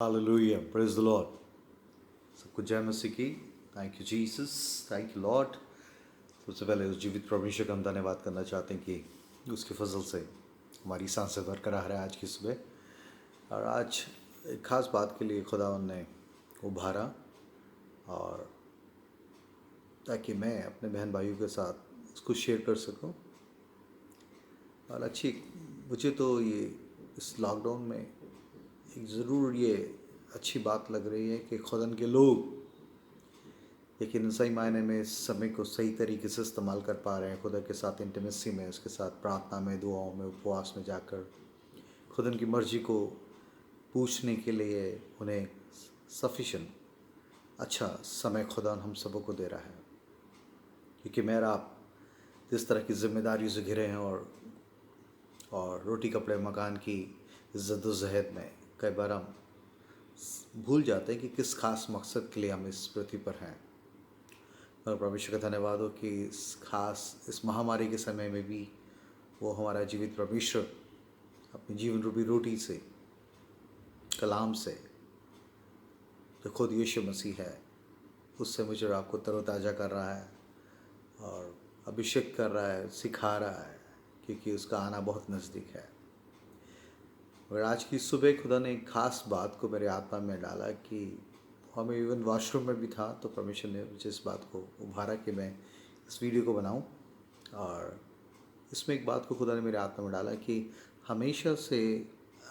Hallelujah. Praise the Lord. सबको जय मसीह की। Thank you Jesus, thank you Lord. सबसे पहले उस जीवित परमेश्वर का हम धन्यवाद करना चाहते हैं कि उसके फजल से हमारी सांसें बरकरार है आज की सुबह। और आज एक ख़ास बात के लिए खुदावन ने उभारा, और ताकि मैं अपने बहन भाइयों के साथ उसको शेयर कर सकूं। और मुझे तो ये इस लॉकडाउन में एक ज़रूर ये अच्छी बात लग रही है कि खुदन के लोग लेकिन सही मायने में इस समय को सही तरीके से इस्तेमाल कर पा रहे हैं। खुदा के साथ इंटीमेसी में, उसके साथ प्रार्थना में, दुआओं में, उपवास में जाकर खुदन की मर्जी को पूछने के लिए उन्हें सफिशेंट अच्छा समय खुदा हम सबों को दे रहा है। क्योंकि मेरा आप जिस तरह की जिम्मेदारियों से घिरे हैं और रोटी कपड़े मकान की जद्दोजहद में कई बार हम भूल जाते हैं कि किस खास मकसद के लिए हम इस पृथ्वी पर हैं। और परमेश्वर का धन्यवाद हो कि इस महामारी के समय में भी वो हमारा जीवित परमेश्वर अपनी जीवन रूपी रोटी से, कलाम से, जो खुद यीशु मसीह है, उससे मुझे और आपको तरोताज़ा कर रहा है और अभिषेक कर रहा है, सिखा रहा है, क्योंकि उसका आना बहुत नज़दीक है। और आज की सुबह खुदा ने एक ख़ास बात को मेरे आत्मा में डाला कि हमें इवन वॉशरूम में भी था, तो परमेश्वर ने मुझे इस बात को उभारा कि मैं इस वीडियो को बनाऊं। और इसमें एक बात को खुदा ने मेरे आत्मा में डाला कि हमेशा से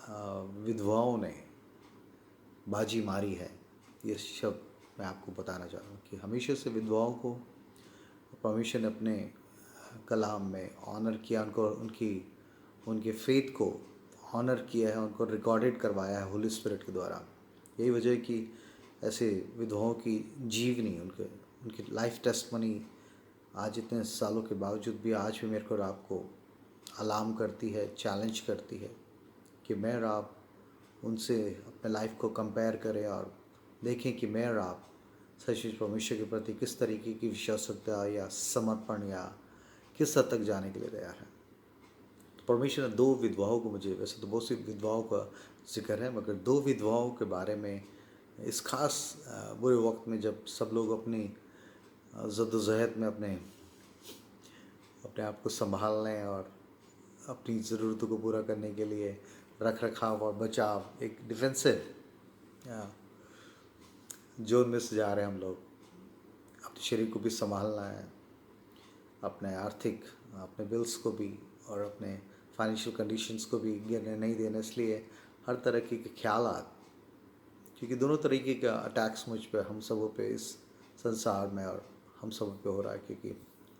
विधवाओं ने बाजी मारी है। ये शब्द मैं आपको बताना चाह रहा हूँ कि हमेशा से विधवाओं को परमेश्वर ने अपने कलाम में ऑनर किया, उनके फेथ को ऑनर किया है, उनको रिकॉर्डेड करवाया है होली स्पिरिट के द्वारा। यही वजह है कि ऐसे विधवाओं की जीवनी, उनकी लाइफ टेस्टमनी आज इतने सालों के बावजूद भी आज भी मेरे को और आपको अलार्म करती है, चैलेंज करती है कि मैं और आप उनसे अपने लाइफ को कंपेयर करें और देखें कि मैं और आप सच्चे परमेश्वर के प्रति किस तरीके की विश्वासता या समर्पण या किस हद तक जाने के लिए तैयार है। तो परमेश्वर ने दो विधवाओं को, मुझे वैसे तो बहुत सी विधवाओं का जिक्र है, मगर दो विधवाओं के बारे में इस खास बुरे वक्त में जब सब लोग अपनी जद्दोजहद में अपने आप को संभालने और अपनी ज़रूरतों को पूरा करने के लिए रख रखाव और बचाव, एक डिफेंसिव जोन में से जा रहे हैं हम लोग। अपने शरीर को भी संभालना है, अपने आर्थिक, अपने बिल्स को भी और अपने फाइनेंशियल कंडीशंस को भी गिरने नहीं देना। इसलिए हर तरह के ख्यालात, क्योंकि दोनों तरीके का अटैक्स मुझ पे, हम सबों पे इस संसार में और हम सब पे हो रहा है। क्योंकि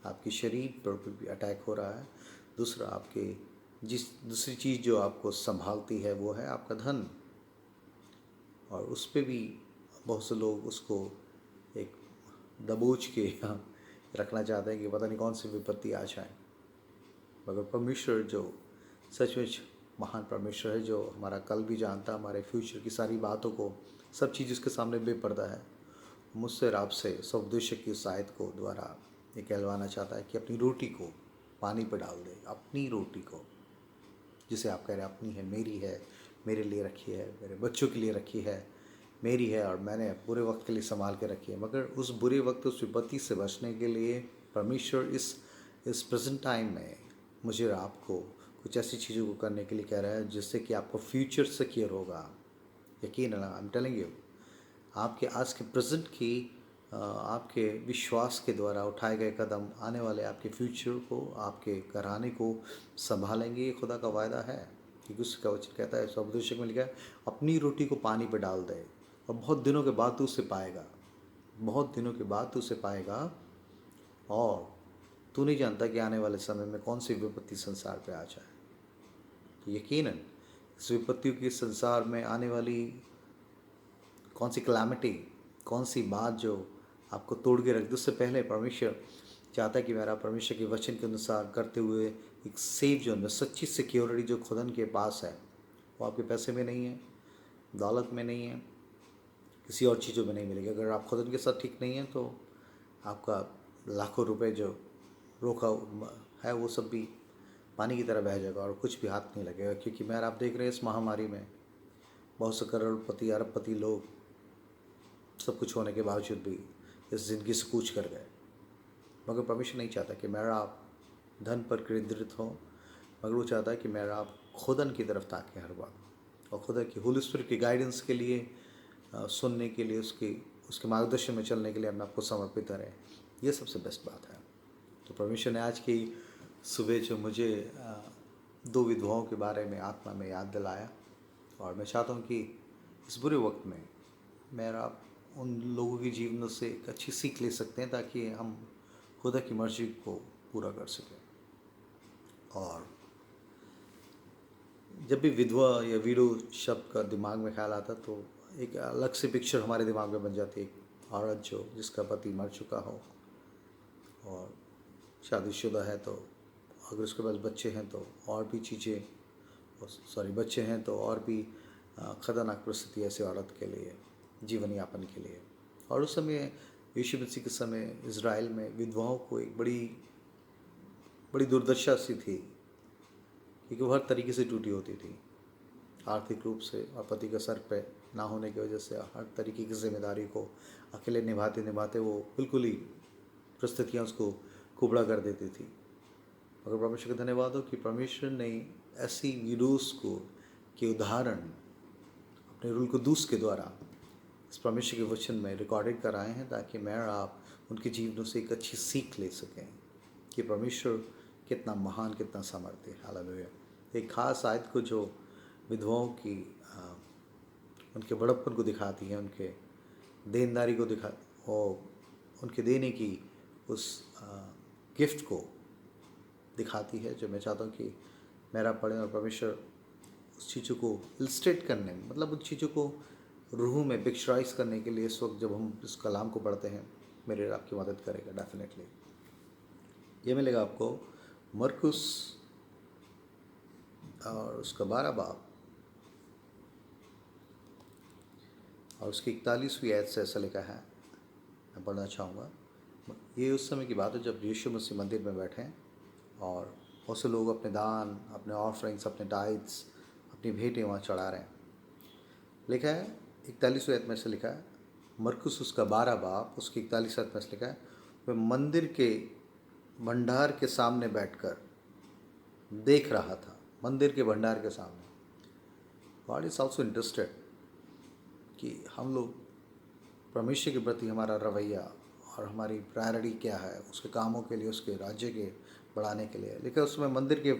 आपके शरीर पर भी अटैक हो रहा है। दूसरा, आपके दूसरी चीज़ जो आपको संभालती है वो है आपका धन, और उस पर भी बहुत से लोग उसको एक दबोच के रखना चाहते हैं कि पता नहीं कौन सी विपत्ति आ जाए। मगर परमेश्वर जो सचमुच महान परमेश्वर है, जो हमारा कल भी जानता, हमारे फ्यूचर की सारी बातों को, सब चीज़ उसके सामने बेपर्दा है, मुझसे और आपसे सौदेश की उस आयत को द्वारा ये कहलवाना चाहता है कि अपनी रोटी को पानी पर डाल दे। अपनी रोटी को, जिसे आप कह रहे हैं अपनी है, मेरी है, मेरे लिए रखी है, मेरे बच्चों के लिए रखी है, मेरी है और मैंने बुरे वक्त के लिए संभाल के रखी है। मगर उस बुरे वक्त, उस विपत्ति से बचने के लिए परमेश्वर इस प्रेजेंट टाइम में मुझे और आपको कुछ ऐसी चीज़ों को करने के लिए कह रहा है जिससे कि आपका फ्यूचर सिक्योर होगा। यकीन है ना, आई एम टेलिंग यू, आपके आज के प्रेजेंट की आपके विश्वास के द्वारा उठाए गए कदम आने वाले आपके फ्यूचर को, आपके घराने को संभालेंगे। ये खुदा का वायदा है। क्योंकि उसका वचन कहता है, स्वपदेशक में लिखा है, अपनी रोटी को पानी पर डाल दे और बहुत दिनों के बाद तू उसे पाएगा। बहुत दिनों के बाद तू उसे पाएगा। और तू नहीं जानता कि आने वाले समय में कौन सी विपत्ति संसार पे आ जाए। तो यकीनन इस विपत्तियों के संसार में आने वाली कौन सी क्लैमिटी, कौन सी बात जो आपको तोड़ के रख दे, उससे पहले परमेश्वर चाहता है कि मेरा परमेश्वर के वचन के अनुसार करते हुए एक सेफ जोन में, सच्ची सिक्योरिटी जो खुदन के पास है, वो आपके पैसे में नहीं है, दौलत में नहीं है, किसी और चीज़ों में नहीं मिलेगी। अगर आप खुदन के साथ ठीक नहीं हैं तो आपका लाखों रुपए जो रोका है वो सब भी पानी की तरह बह जाएगा और कुछ भी हाथ नहीं लगेगा। क्योंकि मैं आप देख रहे हैं इस महामारी में बहुत से करोड़पति अरबपति लोग सब कुछ होने के बावजूद भी इस ज़िंदगी से कूच कर गए। मगर परमेश्वर नहीं चाहता कि मेरा आप धन पर केंद्रित हो, मगर वो चाहता है कि मेरा आप खुदन की तरफ ताकें हर वक्त, और खुदा की होली स्पिरिट की गाइडेंस के लिए, सुनने के लिए, उसके मार्गदर्शन में चलने के लिए हम आपको समर्पित करें। ये सबसे बेस्ट बात है। तो परमेश्वर ने आज की सुबह जो मुझे दो विधवाओं के बारे में आत्मा में याद दिलाया, और मैं चाहता हूँ कि इस बुरे वक्त में मेरा आप उन लोगों के जीवन से एक अच्छी सीख ले सकते हैं, ताकि हम खुदा की मर्जी को पूरा कर सकें। और जब भी विधवा या वीडो शब्द का दिमाग में ख्याल आता, तो एक अलग सी पिक्चर हमारे दिमाग में बन जाती है। एक औरत जिसका पति मर चुका हो और शादीशुदा है, तो अगर उसके पास बच्चे हैं तो और भी चीज़ें, बच्चे हैं तो और भी खतरनाक परिस्थिति ऐसे औरत के लिए, जीवन यापन के लिए। और उस समय यीशु मसीह के समय इज़राइल में विधवाओं को एक बड़ी दुर्दशा सी थी, क्योंकि वो हर तरीके से टूटी होती थी, आर्थिक रूप से, और पति का सर पे ना होने की वजह से हर तरीके की जिम्मेदारी को अकेले निभाते निभाते वो बिल्कुल ही परिस्थितियाँ उसको कुबड़ा कर देती थी। मगर परमेश्वर का धन्यवाद हो कि परमेश्वर ने ऐसी विडोस को के उदाहरण अपने रूल कुदूस के द्वारा इस परमेश्वर के वचन में रिकॉर्डेड कराए हैं, ताकि मैं और आप उनके जीवनों से एक अच्छी सीख ले सकें कि परमेश्वर कितना महान, कितना सामर्थ्य है। हालेलुया। एक खास आयत को जो विधवाओं की उनके बड़प्पन को दिखाती है, उनके देनदारी को और उनके देने की उस गिफ्ट को दिखाती है, जो मैं चाहता हूँ कि मेरा पढ़ें और परमेश्वर उस चीज़ों को इलस्ट्रेट करने में, मतलब उन चीज़ों को रूह में पिक्चराइज करने के लिए इस वक्त जब हम इस कलाम को पढ़ते हैं, मेरे आपकी मदद करेगा डेफिनेटली। ये मिलेगा आपको मरकुस और उसका 12 बाब और उसकी 41वीं आयत से ऐसा लिखा है, मैं पढ़ना चाहूँगा। ये उस समय की बात है जब यीशु मसीह मंदिर में बैठे हैं और बहुत से लोग अपने दान, अपने ऑफरिंग्स, अपने टाइट्स, अपनी भेंटें वहाँ चढ़ा रहे हैं। लिखा है 41वीं आयत में से लिखा है, मरकुस उसका 12 बाब उसकी 41 आयत में से लिखा है, वह मंदिर के भंडार के सामने बैठकर देख रहा था। मंदिर के भंडार के सामने। गॉड इज़ ऑल्सो इंटरेस्टेड कि हम लोग परमेश्वर के प्रति हमारा रवैया और हमारी प्रायोरिटी क्या है, उसके कामों के लिए, उसके राज्य के बढ़ाने के लिए। लेकिन उसमें मंदिर के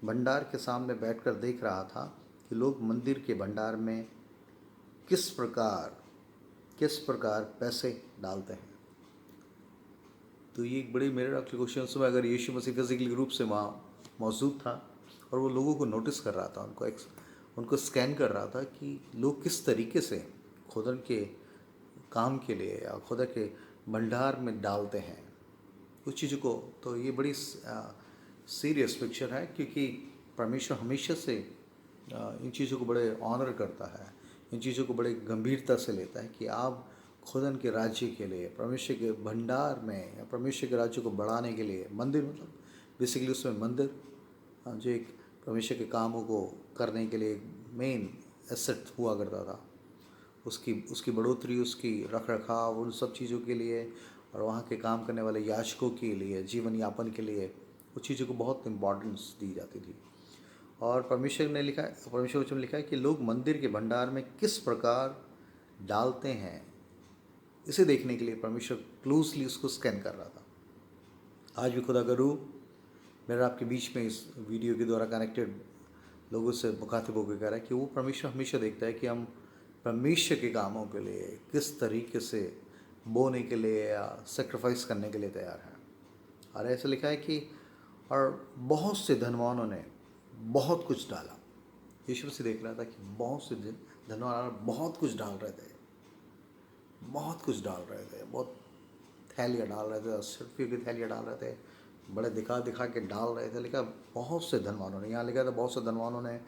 भंडार के सामने बैठकर देख रहा था कि लोग मंदिर के भंडार में किस प्रकार पैसे डालते हैं। तो ये एक बड़ी मेरे आपके क्वेश्चन में, अगर यीशु मसीह फिजिकली रूप से वहाँ मौजूद था और वो लोगों को नोटिस कर रहा था, उनको स्कैन कर रहा था कि लोग किस तरीके से खुदा के काम के लिए या खुदा के भंडार में डालते हैं उस चीज़ों को, तो ये बड़ी सीरियस पिक्चर है, क्योंकि परमेश्वर हमेशा से इन चीज़ों को बड़े ऑनर करता है, इन चीज़ों को बड़े गंभीरता से लेता है कि आप खुदन के राज्य के लिए, परमेश्वर के भंडार में या परमेश्वर के राज्य को बढ़ाने के लिए, मंदिर मतलब बेसिकली उसमें मंदिर जो एक परमेश्वर के कामों को करने के लिए मेन एसेट हुआ करता था, उसकी बढ़ोतरी, उसकी रख रखाव, उन सब चीज़ों के लिए, और वहाँ के काम करने वाले याजकों के लिए, जीवन यापन के लिए उस चीज़ों को बहुत इम्पोर्टेंस दी जाती थी। और परमेश्वर वचन में लिखा है कि लोग मंदिर के भंडार में किस प्रकार डालते हैं, इसे देखने के लिए परमेश्वर क्लोजली उसको स्कैन कर रहा था। आज भी खुदा का रूह मेरा आपके बीच में इस वीडियो के द्वारा कनेक्टेड लोगों से मुखातिब होकर कह रहा है कि वो परमेश्वर हमेशा देखता है कि हम परमेश्वर के कामों के लिए किस तरीके से बोने के लिए या सेक्रीफाइस करने के लिए तैयार है। और ऐसा लिखा है कि और बहुत से धनवानों ने बहुत कुछ डाला। यीशु से देख रहा था कि बहुत से धनवान बहुत कुछ डाल रहे थे, बहुत थैलियाँ डाल रहे थे, सिर्फियों की थैलियाँ डाल रहे थे, बड़े दिखा के डाल रहे थे। लिखा बहुत से धनवानों ने, यहाँ लिखा था बहुत से धनवानों ने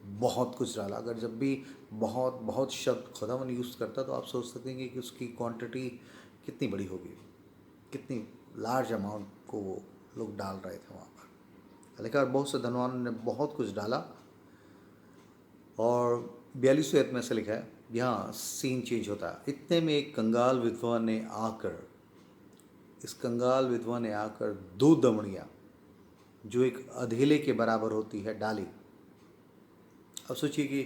बहुत कुछ डाला। अगर जब भी बहुत शब्द खुदावन यूज़ करता, तो आप सोच सकते हैं कि उसकी क्वांटिटी कितनी बड़ी होगी, कितनी लार्ज अमाउंट को वो लोग डाल रहे थे वहाँ पर। लिखा बहुत से धनवानों ने बहुत कुछ डाला और 42वें आयत में ऐसा लिखा है, यहाँ सीन चेंज होता है। इतने में एक कंगाल विधवा ने आकर, इस कंगाल विधवा ने आकर 2 दमड़ियाँ जो एक अधेले के बराबर होती है डाली। अब सोचिए कि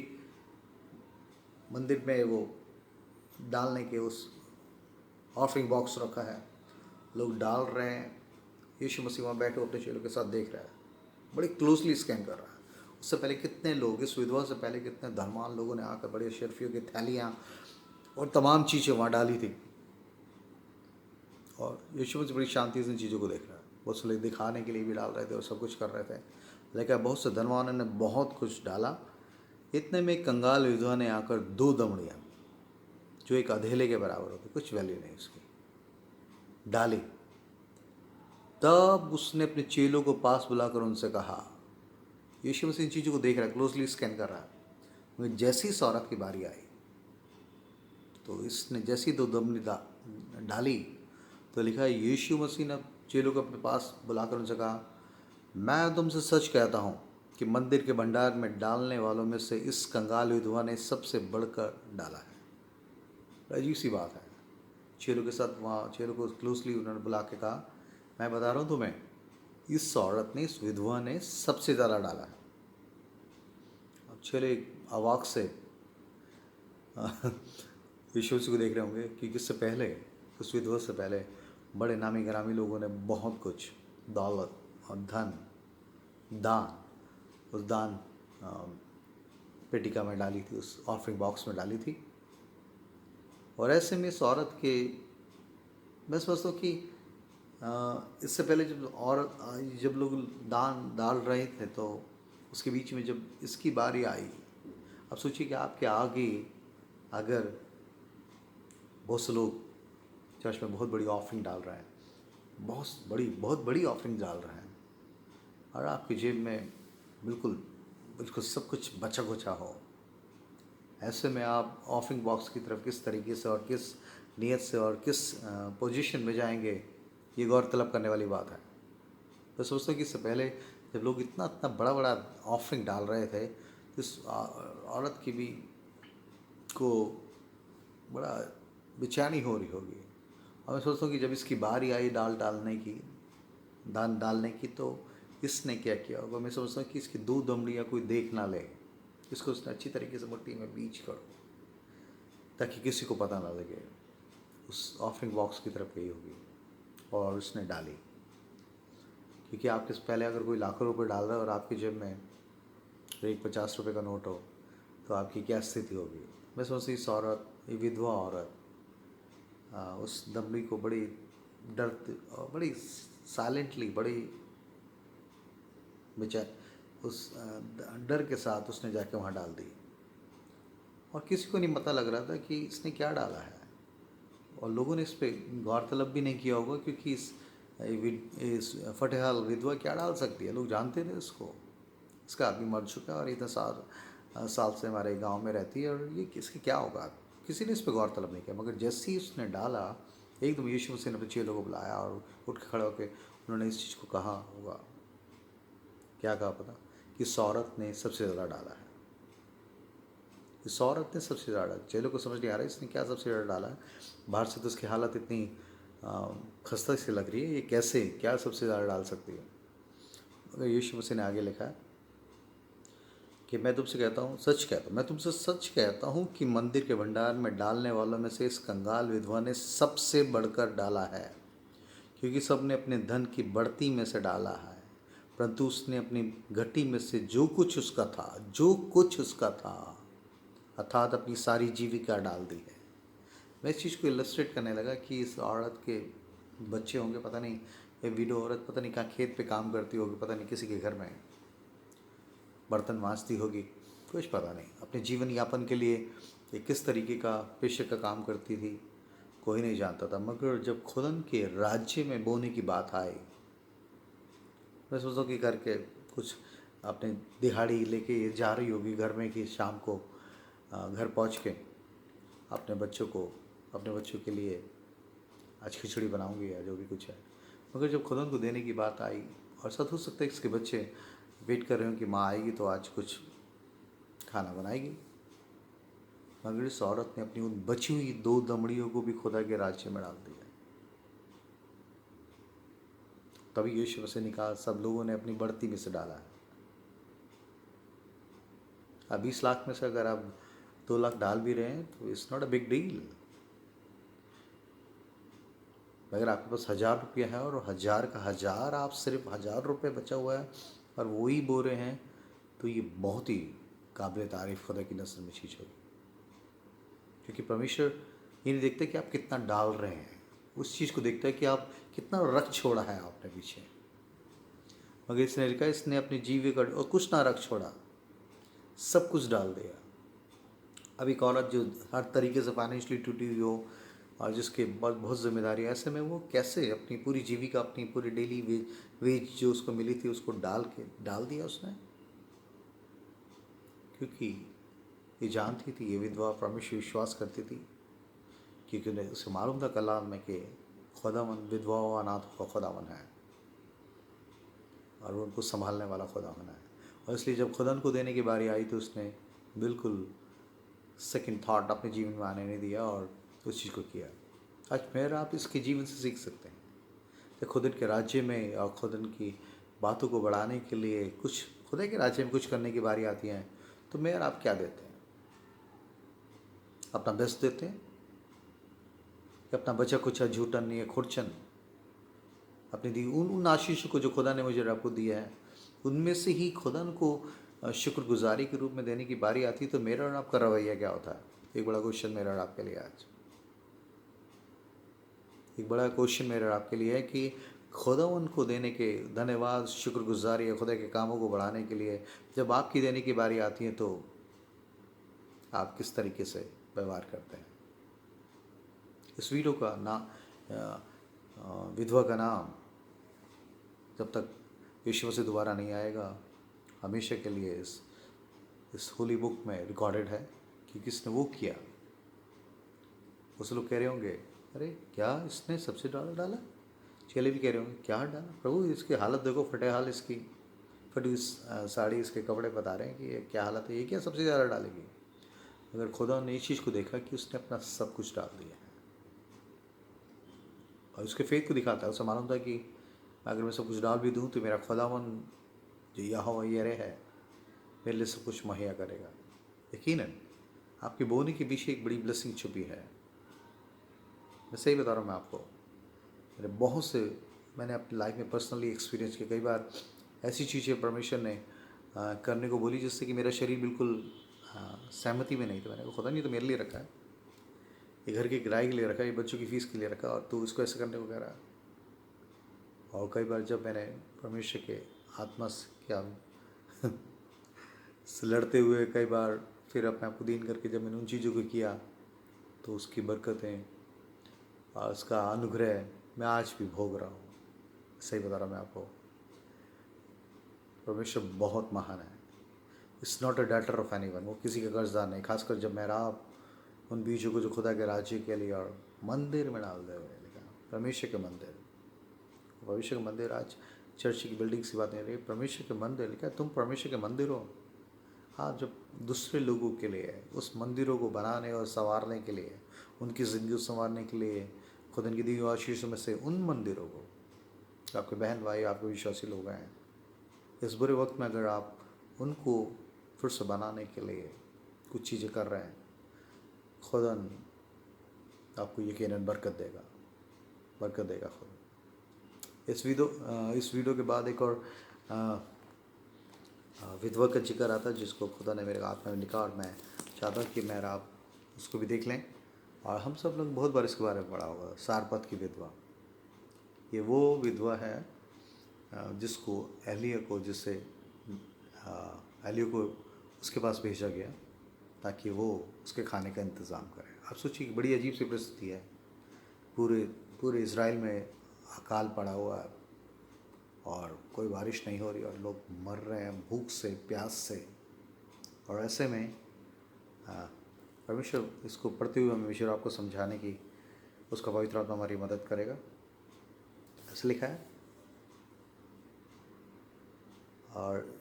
मंदिर में वो डालने के उस ऑफरिंग बॉक्स रखा है, लोग डाल रहे हैं, यीशु मसीह वहाँ बैठे अपने चेलों के साथ देख रहा है, बड़ी क्लोजली स्कैन कर रहा है। उससे पहले कितने लोग, इस विधवा से पहले कितने धनवान लोगों ने आकर बड़े शर्फियों की थैलियाँ और तमाम चीज़ें वहाँ डाली थी, और यीशु मसीह बड़ी शांति से इन चीज़ों को देख रहा है। बहुत से लोग दिखाने के लिए भी डाल रहे थे और सब कुछ कर रहे थे, लेकिन बहुत से धनवानों ने बहुत कुछ डाला। इतने में कंगाल विधवा ने आकर 2 दमड़ियाँ जो एक अधेले के बराबर होती, कुछ वैल्यू नहीं उसकी, डाली। तब उसने अपने चेलों को पास बुलाकर उनसे कहा, यीशु मसीह इन चीज़ों को देख रहा है, क्लोजली स्कैन कर रहा है। मगर जैसी इस औरत की बारी आई, तो इसने जैसी 2 दमड़ी डाली, तो लिखा है यीशु मसीह ने चेलों को अपने पास बुलाकर उनसे कहा, मैं तुमसे सच कहता हूँ कि मंदिर के भंडार में डालने वालों में से इस कंगाल विधवा ने सबसे बढ़कर डाला है। अजीब सी बात है। चेलों के साथ वहाँ चेलों को क्लोजली उन्होंने बुला के कहा, मैं बता रहा हूँ तुम्हें, इस औरत ने, इस विधवा ने सबसे ज़्यादा डाला है। अब चेले अवाक से यीशु को देख रहे होंगे कि किससे पहले, उस विधवा से पहले बड़े नामी ग्रामी लोगों ने बहुत कुछ दौलत और धन, दान, उस दान पेटिका में डाली थी, उस ऑफरिंग बॉक्स में डाली थी। और ऐसे में इस औरत के, मैं समझता हूँ कि इससे पहले जब लोग दान डाल रहे थे, तो उसके बीच में जब इसकी बारी आई, अब सोचिए कि आपके आगे अगर बहुत से लोग चर्च में बहुत बड़ी ऑफरिंग डाल रहे हैं, बहुत बड़ी ऑफरिंग डाल रहे हैं, और आपकी जेब में बिल्कुल बिल्कुल सब कुछ बचा खुचा हो, ऐसे में आप ऑफरिंग बॉक्स की तरफ किस तरीके से और किस नीयत से और किस पोजीशन में जाएंगे, ये गौर तलब करने वाली बात है। तो सोचता हूँ कि इससे पहले जब लोग इतना इतना बड़ा बड़ा ऑफरिंग डाल रहे थे, तो इस औरत की भी को बड़ा बेचैनी हो रही होगी। और मैं सोचता हूँ कि जब इसकी बारी आई दान डालने की, तो इसने क्या किया होगा। मैं सोचता हूँ कि इसकी 2 दमड़ियाँ कोई देख ना ले, इसको उसने अच्छी तरीके से मिट्टी में बीज कर, ताकि किसी को पता ना लगे। उस ऑफरिंग बॉक्स की तरफ गई होगी और उसने डाली, क्योंकि आपके पहले अगर कोई लाखों रुपए डाल रहा है और आपकी जेब में एक 50 रुपये का नोट हो, तो आपकी क्या स्थिति होगी। मैं सोचती इस औरत, ये विधवा औरत, उस दमड़ी को बड़ी बड़ी साइलेंटली, बड़ी बेचार उस डर के साथ उसने जाके वहाँ डाल दी, और किसी को नहीं पता लग रहा था कि इसने क्या डाला है, और लोगों ने इस पर गौर तलब भी नहीं किया होगा, क्योंकि इस फटेहाल विधवा क्या डाल सकती है, लोग जानते थे उसको, इसका आदमी मर चुका है और इतना साल से हमारे गांव में रहती है, और ये किसके क्या होगा, किसी ने इस पर गौर तलब नहीं किया। मगर जैसे ही उसने डाला, एकदम यीशु मसीह ने अपने चेलों को बुलाया और उठ के खड़े होकर उन्होंने इस चीज़ को कहा होगा, क्या कहा पता, कि इस औरत ने सबसे ज़्यादा डाला है, इस औरत ने सबसे ज़्यादा। चेलों को समझ नहीं आ रहा है इसने क्या सबसे ज़्यादा डाला है। बाहर से तो उसकी हालत इतनी खस्ता सी लग रही है, ये कैसे क्या सबसे ज़्यादा डाल सकती है। मगर यीशु मसीह ने आगे लिखा है कि मैं तुमसे सच कहता हूँ कि मंदिर के भंडार में डालने वालों में से इस कंगाल विधवा ने सबसे बढ़कर डाला है, क्योंकि सब ने अपने धन की बढ़ती में से डाला है, परंतु उसने अपनी घटी में से जो कुछ उसका था अर्थात अपनी सारी जीविका डाल दी है। मैं इस चीज़ को इलस्ट्रेट करने लगा कि इस औरत के बच्चे होंगे, पता नहीं, ये विडो औरत पता नहीं कहाँ खेत पे काम करती होगी, पता नहीं किसी के घर में बर्तन मांजती होगी, कुछ पता नहीं, अपने जीवन यापन के लिए ये किस तरीके का पेशे का काम करती थी, कोई नहीं जानता था। मगर जब खुदन के राज्य में बोने की बात आई, मैं सोचता हूँ कि करके कुछ अपने दिहाड़ी लेके ये जा रही होगी घर में, कि शाम को घर पहुँच के अपने बच्चों के लिए आज खिचड़ी बनाऊंगी या जो भी कुछ है। मगर जब खुदन को देने की बात आई, और सच हो सकता है इसके बच्चे वेट कर रहे हो कि माँ आएगी तो आज कुछ खाना बनाएगी, मगर इस औरत ने अपनी उन बची हुई 2 दमड़ियों को भी खुदा के राज्य में डाल दिया। तभी यीशु मसीह ने कहा सब लोगों ने अपनी बढ़ती में से डाला है। अब 20 लाख में से अगर आप 2 लाख डाल भी रहे हैं तो it's not a big deal. अगर आपके पास 1000 रुपया है और 1000 का 1000 आप सिर्फ 1000 रुपये बचा हुआ है और वो ही बो रहे हैं, तो ये बहुत ही काबिल तारीफ़ खुदा की नज़र में चीज़ होगी। क्योंकि परमेश्वर ये नहीं देखते कि आप कितना डाल रहे हैं, उस चीज़ को देखता है कि आप कितना रख छोड़ा है आपने पीछे। मगर इसने लिखा, इसने अपनी जीविका और कुछ ना रख छोड़ा, सब कुछ डाल दिया। अब एक औरत जो हर तरीके से फाइनेंशियली टूटी हुई हो और जिसके बहुत बहुत जिम्मेदारी है, ऐसे में वो कैसे अपनी पूरी जीविका, अपनी पूरी डेली वेज जो उसको मिली थी उसको डाल दिया उसने। क्योंकि ये जानती थी, ये विधवा परमेश्वर विश्वास करती थी, क्योंकि उन्हें उसे मालूम था कलाम में कि खुदावन विधवाओं और अनाथों का खुदावन है और वो उनको संभालने वाला खुदावन है। और इसलिए जब खुदा को देने की बारी आई तो उसने बिल्कुल सेकंड थॉट अपने जीवन में आने नहीं दिया और उस चीज़ को किया। आज मेरा आप इसके जीवन से सीख सकते हैं कि खुदा के राज्य में और खुदा की बातों को बढ़ाने के लिए कुछ खुदा के राज्य में कुछ करने की बारी आती है तो मेरा आप क्या देते हैं? अपना बेस्ट देते हैं या अपना बचा कुछ झूठन या खुरचन अपनी दी उन आशीषों को जो खुदा ने मुझे आपको दिया है उनमें से ही खुदा को शुक्रगुजारी के रूप में देने की बारी आती है, तो मेरा और आपका रवैया क्या होता है? एक बड़ा क्वेश्चन मेरा और आपके लिए आज, एक बड़ा क्वेश्चन मेरा और आपके लिए है कि खुदा उनको देने के धन्यवाद, शुक्रगुजारी या खुदा के कामों को बढ़ाने के लिए जब आपकी देने की बारी आती है तो आप किस तरीके से व्यवहार करते हैं? इस वीडियो का विधवा का नाम जब तक यीशु से दोबारा नहीं आएगा हमेशा के लिए इस होली बुक में रिकॉर्डेड है कि किसने वो किया। उस लोग कह रहे होंगे, अरे क्या इसने सबसे ज़्यादा डाला? चेले भी कह रहे होंगे, क्या डाला प्रभु, इसकी हालत देखो, फटे हाल इसकी, फटी साड़ी, इसके कपड़े बता रहे हैं कि ये क्या हालत है, ये क्या सबसे ज़्यादा डालेगी? अगर खुदा ने इस चीज़ को देखा कि उसने अपना सब कुछ डाल दिया है और उसके फेथ को दिखाता है, उसे मालूम था कि अगर मैं सब कुछ डाल भी दूँ तो मेरा खुदावन जो यहोवा यिरे है मेरे लिए सब कुछ मुहैया करेगा। यकीनन आपके बोने के पीछे एक बड़ी ब्लेसिंग छुपी है। मैं सही बता रहा हूँ मैं आपको, मेरे बहुत से मैंने अपनी लाइफ में पर्सनली एक्सपीरियंस किया। कई बार ऐसी चीज़ें परमेश्वर ने करने को बोली जिससे कि मेरा शरीर बिल्कुल सहमति में नहीं था। मैंने कहा खुदा नहीं तो मेरे लिए रखा है, ये घर की किराए के लिए रखा है, ये बच्चों की फ़ीस के लिए रखा और तू इसको ऐसे करने को कह रहा है। और कई बार जब मैंने परमेश्वर के आत्मा से क्या से लड़ते हुए कई बार फिर अपने आप को दीन करके जब मैंने उन चीज़ों को किया तो उसकी बरकतें और उसका अनुग्रह मैं आज भी भोग रहा हूँ। सही बता रहा मैं आपको, परमेश्वर बहुत महान है। It's not a debtor of anyone, वो किसी का कर्जदार नहीं। खासकर जब मैं आप उन बीजों को जो खुदा के राज्य के लिए और मंदिर में डाल दे हुए लिखा, परमेश्वर के मंदिर, परमेश्वर के मंदिर। आज चर्च की बिल्डिंग की बात नहीं रही, परमेश्वर के मंदिर लिखा, तुम परमेश्वर के मंदिर हो। हाँ, जब दूसरे लोगों के लिए उस मंदिरों को बनाने और संवारने के लिए, उनकी ज़िंदगी को संवारने के लिए खुदा की दी हुई आशीषों में से उन मंदिरों को, आपके बहन भाई, आपके विश्वासी लोग हैं, इस बुरे वक्त में अगर आप उनको फिर से बनाने के लिए कुछ चीज़ें कर रहे हैं, खुदा आपको यकीनन बरकत देगा खुदा। इस वीडियो के बाद एक और विधवा का जिक्र आता है जिसको खुदा ने मेरे आत्मा में लिखा और मैं चाहता हूँ कि मेरा आप उसको भी देख लें। और हम सब लोग बहुत बार इसके बारे में पढ़ा होगा, सारपत की विधवा। ये वो विधवा है जिसको एलिया को उसके पास भेजा गया ताकि वो उसके खाने का इंतज़ाम करे। आप सोचिए, बड़ी अजीब सी परिस्थिति है, पूरे इज़राइल में अकाल पड़ा हुआ है और कोई बारिश नहीं हो रही और लोग मर रहे हैं भूख से, प्यास से। और ऐसे में परमेश्वर इसको पढ़ते हुए परमेश्वर आपको समझाने की उसका पवित्र आत्मा हमारी मदद करेगा। ऐसे लिखा है। और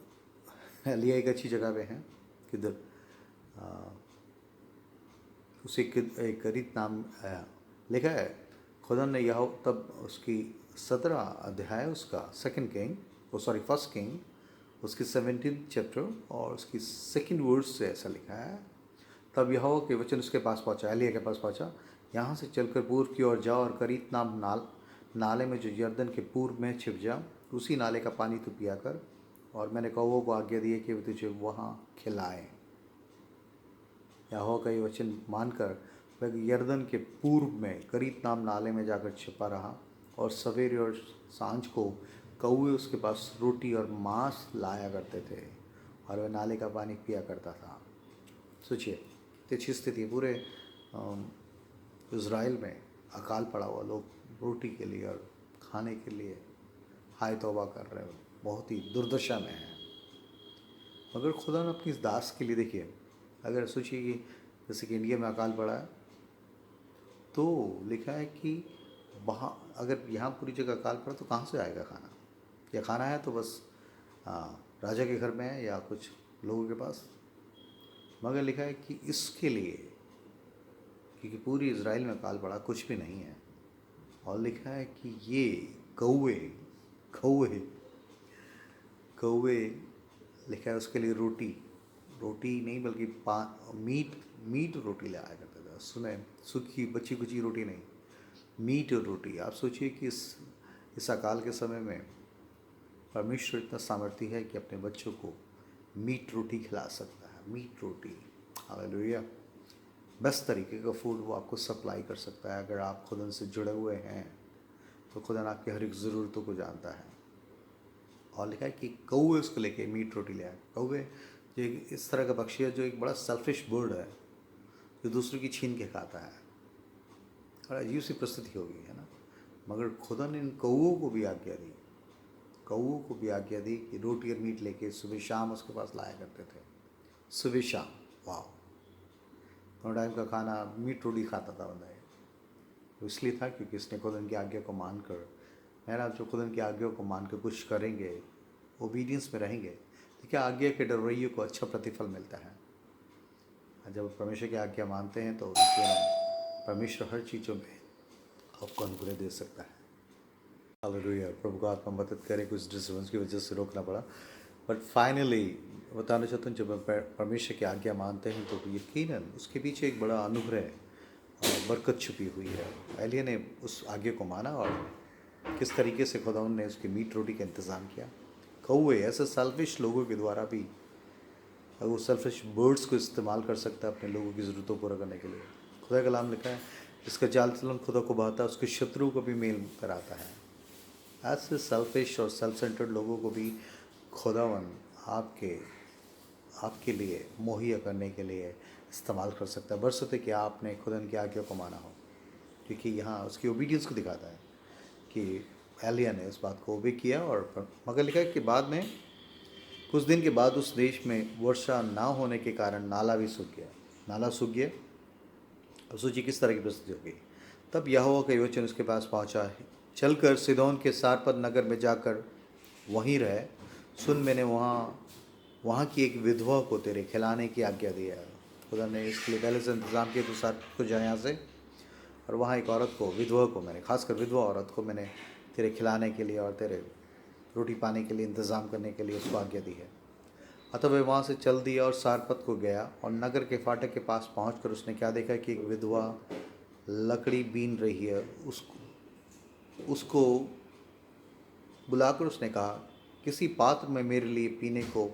एलिया एक अच्छी जगह पे हैं किधर उसे एक करीत नाम आया, लिखा है खुदा ने यह तब उसकी 17 अध्याय उसका सेकंड किंग, फर्स्ट किंग, उसकी 17 चैप्टर और उसकी सेकंड वर्स से ऐसा लिखा है, तब यहोवा के वचन उसके पास पहुंचा, एलिया के पास पहुंचा, यहाँ से चलकर पूर्व की ओर जाओ और करीत नाम नाले में जो यरदन के पूर्व में छिप जा, उसी नाले का पानी तू पिया कर, और मैंने कौवों को आज्ञा दी है कि वे तुझे वहाँ खिलाएं। यहोवा का ये वचन मानकर वह यरदन के पूर्व में करीत नाम नाले में जाकर छिपा रहा, और सवेरे और सांझ को कौवे उसके पास रोटी और मांस लाया करते थे, और वह नाले का पानी पिया करता था। सोचिए, अच्छी स्थिति, पूरे इज़राइल में अकाल पड़ा हुआ, लोग रोटी के लिए और खाने के लिए हाय तौबा कर रहे हो, बहुत ही दुर्दशा में है। मगर खुदा ने अपनी इस दास के लिए, देखिए, अगर सोचिए कि जैसे कि इंडिया में अकाल पड़ा है, तो लिखा है कि वहाँ अगर यहाँ पूरी जगह अकाल पड़ा तो कहाँ से आएगा खाना, या खाना है तो बस राजा के घर में है या कुछ लोगों के पास। मगर लिखा है कि इसके लिए, क्योंकि पूरी इज़राइल में अकाल पड़ा, कुछ भी नहीं है, और लिखा है कि ये कौवे कौवे कौवे लिखा है उसके लिए रोटी नहीं बल्कि मीट रोटी लाया करता था। सुने, सूखी बची कुची रोटी नहीं, मीट और रोटी। आप सोचिए कि इस अकाल के समय में परमेश्वर इतना सामर्थ्य है कि अपने बच्चों को मीट रोटी खिला सकता है। मीट रोटी, हालेलुया। बेस्ट तरीके का फूड वो आपको सप्लाई कर सकता है। अगर आप खुदा से जुड़े हुए हैं तो खुदा आपकी हर एक ज़रूरतों को जानता है। और लिखा है कि कौवे उसको लेके मीट रोटी ले आए। कौवे जो इस तरह का पक्षी है जो एक बड़ा सेल्फिश बर्ड है, जो दूसरों की छीन के खाता है, और अजीब सी परिस्थिति हो गई है ना। मगर खुदा ने इन कौवों को भी आज्ञा दी कि रोटी और मीट लेके सुबह शाम उसके पास लाया करते थे। सुबह शाम, वाह, दोनों टाइम का खाना मीट रोटी खाता था बंदा। तो इसलिए था क्योंकि इसने खुदा की आज्ञा को मानकर, मेरा जो खुदा की आज्ञा को मानकर कुछ करेंगे, ओबीडियंस में रहेंगे, तो क्या आज्ञा के डरवैयों को अच्छा प्रतिफल मिलता है। जब परमेश्वर की आज्ञा मानते हैं तो परमेश्वर हर चीज़ों में आपको अनुग्रह दे सकता है। हालेलुया। प्रभु का आत्मा मदद करे, कुछ डिस्टर्बेंस की वजह से रोकना पड़ा, बट फाइनली बताना चाहता हूँ, जब परमेश्वर की आज्ञा मानते हैं तो यकीनन उसके पीछे एक बड़ा अनुग्रह और बरकत छुपी हुई है। एलिया ने उस आज्ञा को माना और किस तरीके से खुदा ने उसकी मीट रोटी का इंतज़ाम किया। कौवे ऐसे सेल्फिश लोगों के द्वारा भी, अगर वो सेल्फिश बर्ड्स को इस्तेमाल कर सकता है अपने लोगों की ज़रूरतों पूरा करने के लिए। खुदा का कलाम लिखा है, इसका चाल चलन खुदा को भाता है, उसके शत्रु को भी मेल कराता है। ऐसे सेल्फिश और सेल्फ सेंटर्ड लोगों को भी खुदावन आपके लिए मुहैया करने के लिए इस्तेमाल कर सकता है, बरसते कि आपने खुदा की आज्ञा को माना हो। क्योंकि यहाँ उसकी ओबीडियंस को दिखाता है कि एलिया ने उस बात को ओबे किया। और मगर लिखा है कि बाद में कुछ दिन के बाद उस देश में वर्षा ना होने के कारण नाला सूख गया। अब सोचिए किस तरह की परिस्थिति हो गई। तब यहोवा का वचन उसके पास पहुंचा, चलकर सीदोन के सारपत नगर में जाकर वहीं रहे। सुन, मैंने वहाँ की एक विधवा को तेरे खिलाने की आज्ञा दी है। खुदा ने इसके लिए पहले से इंतज़ाम किया, तो सारपत को जाए यहाँ से, और वहाँ एक औरत को, विधवा को, मैंने खासकर विधवा औरत को मैंने तेरे खिलाने के लिए और तेरे रोटी पाने के लिए इंतज़ाम करने के लिए उसको आज्ञा दी है। अतः वह वहाँ से चल दिया और सारपत को गया, और नगर के फाटक के पास पहुँचकर उसने क्या देखा कि एक विधवा लकड़ी बीन रही है। उसको बुलाकर उसने कहा, किसी पात्र में मेरे लिए पीने को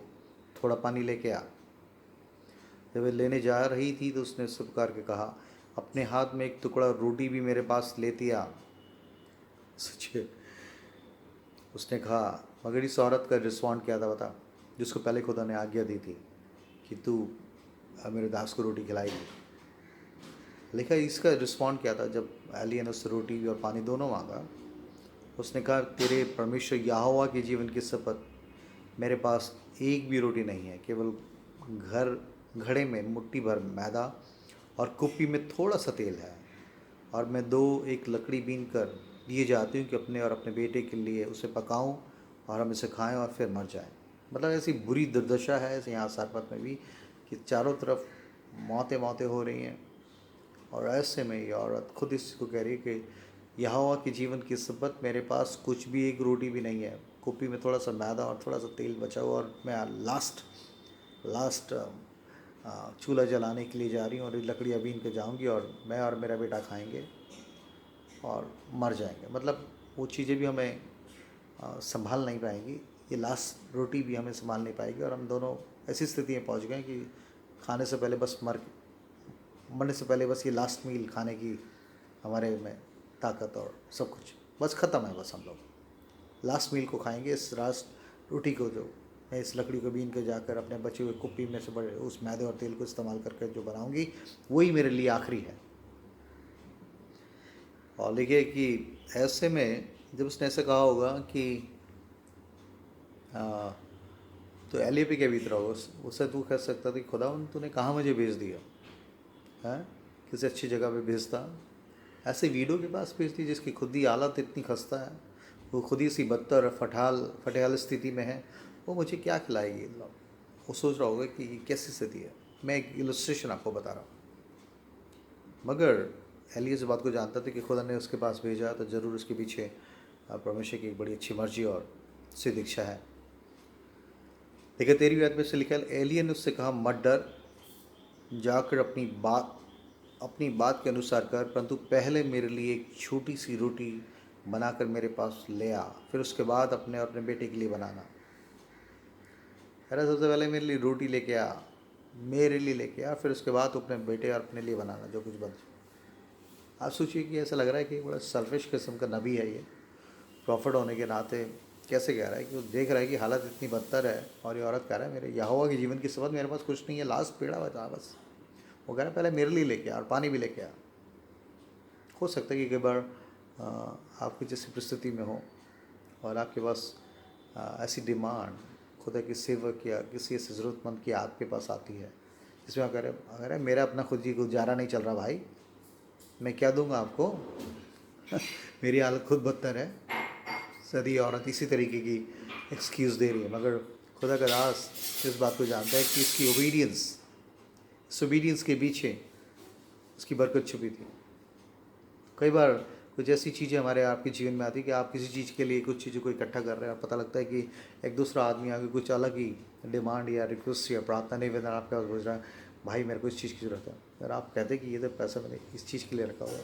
थोड़ा पानी लेके आ। जब वह लेने जा रही थी तो उसने उससे पुकार के कहा, अपने हाथ में एक टुकड़ा रोटी भी मेरे पास लेती आ। सोचिए, उसने कहा, मगर इस औरत का रिस्पॉन्ड क्या था बता, जिसको पहले खुदा ने आज्ञा दी थी कि तू मेरे दास को रोटी खिलाएगी। लिखा इसका रिस्पॉन्ड क्या था। जब एलिया ने उससे रोटी और पानी दोनों मांगा, उसने कहा, तेरे परमेश्वर यहोवा के जीवन की शपथ, मेरे पास एक भी रोटी नहीं है, केवल घड़े में मुट्ठी भर मैदा और कुप्पी में थोड़ा सा तेल है, और मैं एक लकड़ी बीन कर लिए जाती हूँ कि अपने और अपने बेटे के लिए उसे पकाऊं और हम इसे खाएं और फिर मर जाएं। मतलब ऐसी बुरी दुर्दशा है यहाँ सारपत में भी कि चारों तरफ मौतें हो रही हैं, और ऐसे में ये औरत खुद इसको कह रही है कि यहोवा के जीवन की सबत, मेरे पास कुछ भी एक रोटी भी नहीं है, कुप्पी में थोड़ा सा मैदा और थोड़ा सा तेल बचा हुआ, और मैं लास्ट लास्ट चूल्हा जलाने के लिए जा रही हूँ और ये लकड़ियाँ बीन के जाऊँगी और मैं और मेरा बेटा खाएंगे और मर जाएंगे। मतलब वो चीज़ें भी हमें संभाल नहीं पाएंगी, ये लास्ट रोटी भी हमें संभाल नहीं पाएगी, और हम दोनों ऐसी स्थिति में पहुँच गए कि खाने से पहले बस मरने से पहले बस ये लास्ट मील खाने की हमारे में ताकत और सब कुछ बस ख़त्म है। बस हम लोग लास्ट मील को खाएंगे, इस लास्ट रोटी को जो मैं इस लकड़ी को बीन के जाकर अपने बचे हुए कुप्पी में से बड़े उस मैदे और तेल को इस्तेमाल करके जो बनाऊंगी वही मेरे लिए आखिरी है। और लिखे कि ऐसे में जब उसने ऐसा कहा होगा कि तो एलिया पे क्या बीत रहा होगा, उससे तू कह सकता था कि खुदा तूने कहाँ मुझे भेज दिया है, किसी अच्छी जगह पे भेजता, ऐसे वीडियो के पास भेजती जिसकी खुद ही हालत इतनी खस्ता है, वो खुद ही सी बदतर फटहाल स्थिति में है, वो मुझे क्या खिलाएगी। वो सोच रहा होगा कि कैसी स्थिति है। मैं एक इलस्ट्रेशन आपको बता रहा हूँ। मगर एलिया इस बात को जानता था कि खुदा ने उसके पास भेजा तो ज़रूर उसके पीछे परमेश्वर की एक बड़ी अच्छी मर्जी और सिद्ध इच्छा है। देखिए 13वीं आयत में से लिखा है, एलिया ने उससे कहा, मत डर, जाकर अपनी बात के अनुसार कर, परंतु पहले मेरे लिए एक छोटी सी रोटी बनाकर मेरे पास ले आ, फिर उसके बाद अपने और अपने बेटे के लिए बनाना। अरे सबसे पहले मेरे लिए रोटी लेके आ, मेरे लिए लेके आ, फिर उसके बाद अपने बेटे और अपने लिए बनाना जो कुछ बन। आप सोचिए कि ऐसा लग रहा है कि बड़ा सेल्फिश किस्म का नबी है ये, प्रॉफिट होने के नाते कैसे कह रहा है कि वो देख रहा है कि हालत इतनी बदतर है, और ये औरत कह रहा है मेरे यहोवा के जीवन की सबक, मेरे पास कुछ नहीं है, लास्ट पेड़ा बचा बस। वो कह रहा है पहले मेरे लिए लेके आ और पानी भी लेके आ। हो सकता है कि कई बार आपकी जैसी परिस्थिति में हो और आपके पास ऐसी डिमांड खुदा के सेवक या किसी ऐसे ज़रूरतमंद की आपके पास आती है जिसमें अगर मेरा अपना खुद ही गुजारा नहीं चल रहा भाई, मैं क्या दूंगा आपको मेरी हालत खुद बदतर है। सदी औरत इसी तरीके की एक्सक्यूज़ दे रही है, मगर खुदा का दास इस बात को जानता है कि इसकी ओबीडियंस के पीछे उसकी बरकत छुपी थी। कई बार कुछ ऐसी चीज़ें हमारे आपके जीवन में आती है कि आप किसी चीज़ के लिए कुछ चीज़ों को इकट्ठा कर रहे हैं और पता लगता है कि एक दूसरा आदमी आगे कुछ अलग ही डिमांड या रिक्वेस्ट या प्रार्थना निवेदन आपके पास भेज रहा है, भाई मेरे को इस चीज़ की ज़रूरत है। अगर आप कहते हैं कि ये तो पैसा मैंने इस चीज़ के लिए रखा हुआ है,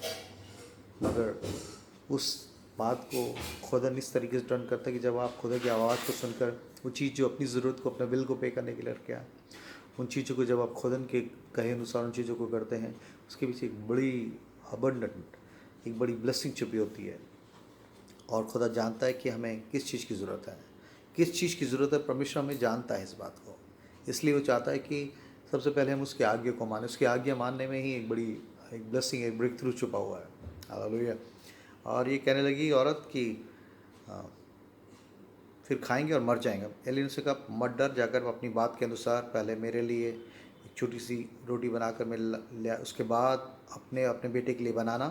मगर उस बात को खुदा इस तरीके से टर्न करता है कि जब आप खुदा की आवाज़ को सुनकर वो चीज़ जो अपनी ज़रूरत को, अपने बिल को पे करने के लिए रखे, उन चीज़ों को जब आप खुदा के कहे अनुसार उन चीज़ों को करते हैं, उसके पीछे एक बड़ी अबंडेंट, एक बड़ी ब्लेसिंग छुपी होती है। और खुदा जानता है कि हमें किस चीज़ की ज़रूरत है, किस चीज़ की ज़रूरत है। परमेश्वर हमें जानता है इस बात को, इसलिए वो चाहता है कि सबसे पहले हम उसकी आज्ञा को माने। उसकी आज्ञा मानने में ही एक ब्लेसिंग, एक ब्रेक थ्रू छुपा हुआ है। हालेलुया। और ये कहने लगी औरत कि फिर खाएंगे और मर जाएंगे। एलिया ने कहा, मत डर, जाकर अपनी बात के अनुसार पहले मेरे लिए एक छोटी सी रोटी बनाकर मैं ले, उसके बाद अपने अपने बेटे के लिए बनाना,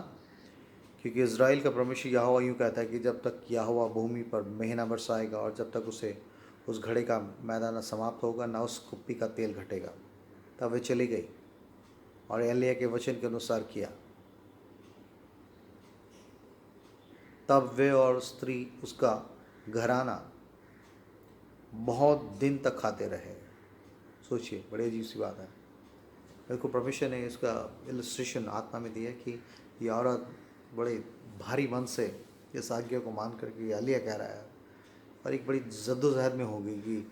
क्योंकि इज़राइल का परमेश्वर यहोवा यूँ कहता है कि जब तक यहोवा भूमि पर महीना बरसाएगा और जब तक उसे उस घड़े का मैदा न समाप्त होगा, ना उस कुप्पी का तेल घटेगा। तब वे चली गई और एलिया के वचन के अनुसार किया। तब वे और स्त्री, उसका घराना बहुत दिन तक खाते रहे। सोचिए, बड़ी अजीब सी बात है। मेरे को परमेश्वर ने इसका इलस्ट्रेशन आत्मा में दिया कि ये औरत बड़े भारी मन से इस आज्ञा को मान करके एलिया कह रहा है, और एक बड़ी जद्दोजहद में हो गई कि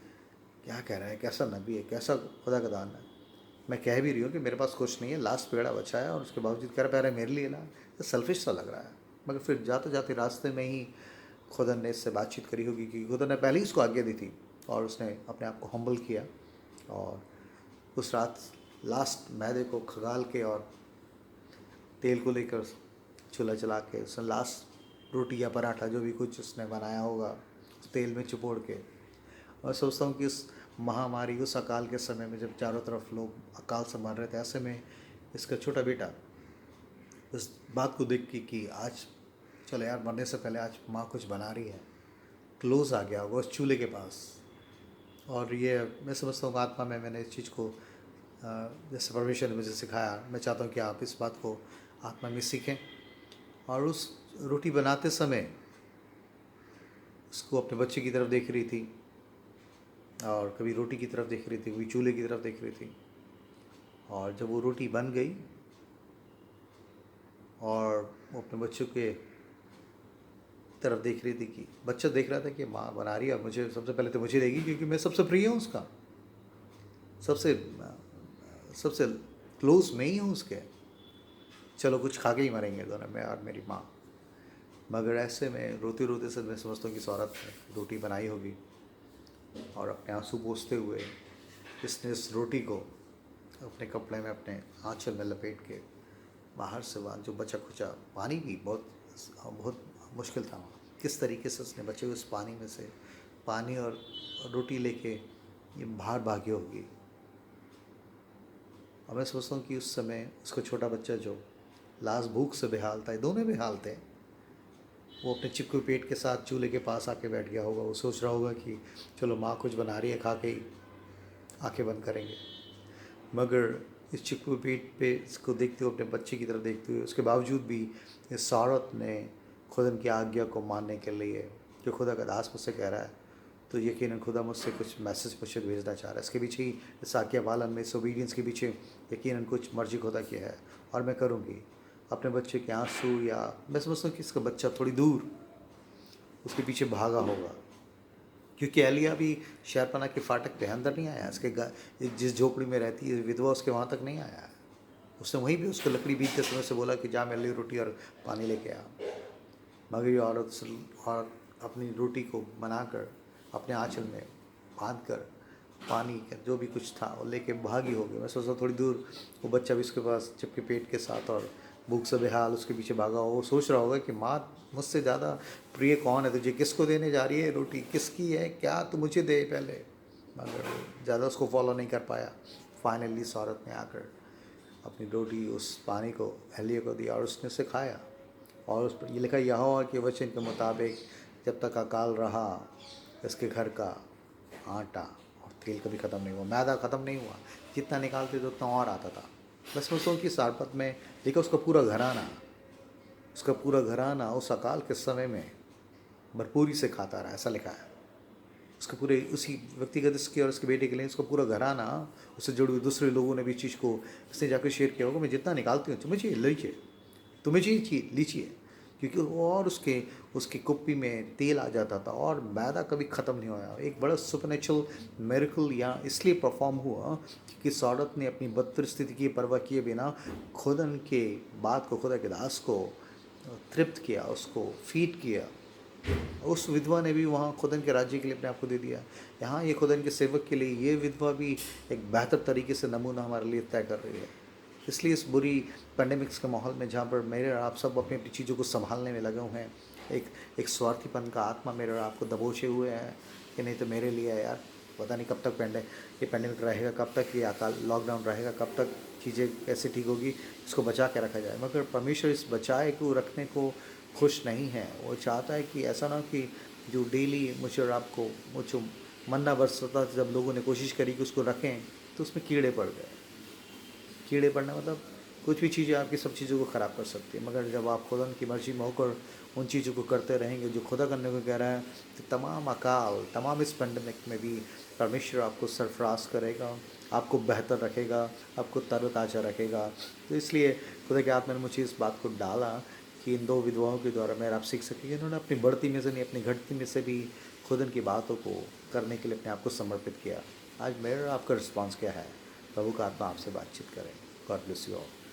क्या कह रहा है, कैसा नबी है, कैसा खुदा का दान है। मैं कह भी रही हूँ कि मेरे पास कुछ नहीं है, लास्ट पेड़ा बचा है, और उसके बावजूद कह रहा है मेरे लिए ना, तो सेल्फिश सा लग रहा है। मगर फिर जाते जाते रास्ते में ही खुदा ने इससे बातचीत करी होगी कि खुदा ने पहले ही उसको आज्ञा दी थी, और उसने अपने आप को हम्बल किया, और उस रात लास्ट मैदे को खगाल के और तेल को लेकर चूल्हा चला के उसने लास्ट रोटी या पराठा जो भी कुछ उसने बनाया होगा उस तेल में चुपोड़ के। और सोचता हूँ कि इस महामारी, उस अकाल के समय में जब चारों तरफ लोग अकाल से मर रहे थे, ऐसे में इसका छोटा बेटा इस बात को देख के कि आज चलो यार, मरने से पहले आज माँ कुछ बना रही है, क्लोज आ गया होगा उस चूल्हे के पास। और ये मैं समझता हूँ आत्मा में मैंने इस चीज़ को जैसे परमेश्वर ने मुझे सिखाया, मैं चाहता हूँ कि आप इस बात को आत्मा में सीखें और उस रोटी बनाते समय उसको अपने बच्चे की तरफ देख रही थी और कभी रोटी की तरफ देख रही थी, कभी चूल्हे की तरफ देख रही थी। और जब वो रोटी बन गई और वो अपने बच्चों के तरफ देख रही थी कि बच्चा देख रहा था कि माँ बना रही है, मुझे सबसे पहले तो मुझे देगी क्योंकि मैं सबसे प्रिय हूँ उसका, सबसे सबसे क्लोज में ही हूँ उसके। चलो कुछ खा के ही मरेंगे दोनों, मैं और मेरी माँ। मगर ऐसे में रोते रोते से मैं समझता हूँ कि इस औरत ने रोटी बनाई होगी और अपने आंसू पोंछते हुए इसने इस रोटी को अपने कपड़े में, अपने आंचल में लपेट के बाहर से वहाँ जो बचा खुचा पानी भी बहुत बहुत मुश्किल था वहाँ, किस तरीके से उसने बचे हुए उस पानी में से पानी और रोटी लेके ये बाहर भागी होगी। और मैं सोचता हूँ कि उस समय उसका छोटा बच्चा जो लाश भूख से बेहाल था, दोनों बेहाल थे, वो अपने चिपकू पेट के साथ चूल्हे के पास आके बैठ गया होगा। वो सोच रहा होगा कि चलो माँ कुछ बना रही है, खा के ही आंखें बंद करेंगे। मगर इस चिपकू पेट पे इसको देखते हुए, अपने बच्चे की तरफ देखते हुए, उसके बावजूद भी इस औरत ने खुदा की आज्ञा को मानने के लिए, जो खुदा का दास मुझसे कह रहा है, तो यकीनन खुदा मुझसे कुछ मैसेज मुझे भेजना चाह रहा है। इसके पीछे ही, इस आज्ञा पालन में, इस ओबीडियंस के पीछे यकीनन कुछ मर्जी खुदा की है और मैं करूँगी। अपने बच्चे के आंसू, या मैं समझता हूँ कि इसका बच्चा थोड़ी दूर उसके पीछे भागा होगा, क्योंकि एलिया भी शहरपना के फाटक पे अंदर नहीं आया। इसके जिस झोपड़ी में रहती है विधवा, उसके वहाँ तक नहीं आया। उसने वहीं भी उसको लकड़ी बीतते समय से बोला कि जा मेरे लिए रोटी और पानी लेके आ। मगर ये औरत और अपनी रोटी को बनाकर अपने आंचल में बांध कर पानी का जो भी कुछ था वो लेके भागी हो गई। मैं सोचता थोड़ी दूर वो बच्चा भी उसके पास चिपके पेट के साथ और भूख से बेहाल उसके पीछे भागा हो। वो सोच रहा होगा कि माँ मुझसे ज़्यादा प्रिय कौन है तुझे, किसको देने जा रही है रोटी, किसकी है, क्या तू मुझे दे पहले। मगर ज़्यादा उसको फॉलो नहीं कर पाया। फाइनली इस औरत ने आकर अपनी रोटी उस पानी को एलिया को दिया और उसने उसे खाया। और उस पर ये लिखा, यहोवा के वचन के मुताबिक जब तक अकाल रहा इसके घर का आटा और तेल कभी ख़त्म नहीं हुआ, मैदा ख़त्म नहीं हुआ। जितना निकालते थे उतना और आता था। बस मैं सोचूं कि सारपत में देखो उसका पूरा घराना उस अकाल के समय में भरपूरी से खाता रहा, ऐसा लिखा है। उसके पूरे उसी व्यक्तिगत इसके और उसके बेटे के लिए उसका पूरा घराना, उससे जुड़े हुए दूसरे लोगों ने भी चीज़ को इसने जाकर शेयर किया होगा, मैं जितना निकालती हूँ तुम्हें चाहिए लीजिए, तुम्हें चाहिए लीजिए। क्योंकि और उसके कुप्पी में तेल आ जाता था और मैदा कभी ख़त्म नहीं हुआ। एक बड़ा सुपरनेचुरल मिरेकल यहाँ इसलिए परफॉर्म हुआ कि इस औरत ने अपनी बदतर स्थिति की परवाह किए बिना खुदन के बात को, खुदा के दास को तृप्त किया, उसको फीड किया। उस विधवा ने भी वहाँ खुदन के राज्य के लिए अपने आप को दे दिया। यहाँ ये खुदन के सेवक के लिए ये विधवा भी एक बेहतर तरीके से नमूना हमारे लिए तय कर रही है। इसलिए इस बुरी पेंडेमिक्स के माहौल में, जहाँ पर मेरे और आप सब अपनी अपनी चीज़ों को संभालने में लगे हुए हैं, एक स्वार्थीपन का आत्मा मेरे और आपको दबोचे हुए हैं कि नहीं तो मेरे लिए है यार, पता नहीं कब तक ये पेंडेमिक रहेगा, कब तक ये अकाल लॉकडाउन रहेगा, कब तक चीज़ें कैसे ठीक होगी, इसको बचा के रखा जाए। मगर परमेश्वर इस बचाए को रखने को खुश नहीं है। वो चाहता है कि ऐसा ना कि जो डेली मुझे और आपको मुझे मन्ना बरसता, जब लोगों ने कोशिश करी कि उसको रखें तो उसमें कीड़े पड़ गए। कीड़े पड़ना मतलब कुछ भी चीज़ें आपकी सब चीज़ों को ख़राब कर सकती है। मगर जब आप खुदा की मर्जी में होकर उन चीज़ों को करते रहेंगे जो खुदा करने को कह रहा है, तो तमाम अकाल, तमाम इस पेंडेमिक में भी परमेश्वर आपको सरफराज करेगा, आपको बेहतर रखेगा, आपको तरोताज़ा रखेगा। तो इसलिए खुदा के आत्मा ने मुझे इस बात को डाला कि इन दो विधवाओं के द्वारा मैं आप सीख सकें। इन्होंने अपनी बढ़ती में से नहीं, अपनी घटती में से भी खुदा की बातों को करने के लिए अपने आप को समर्पित किया। आज मेरा आपका रिस्पॉन्स क्या है? प्रभु का आत्मा आपसे बातचीत करें। God bless you all.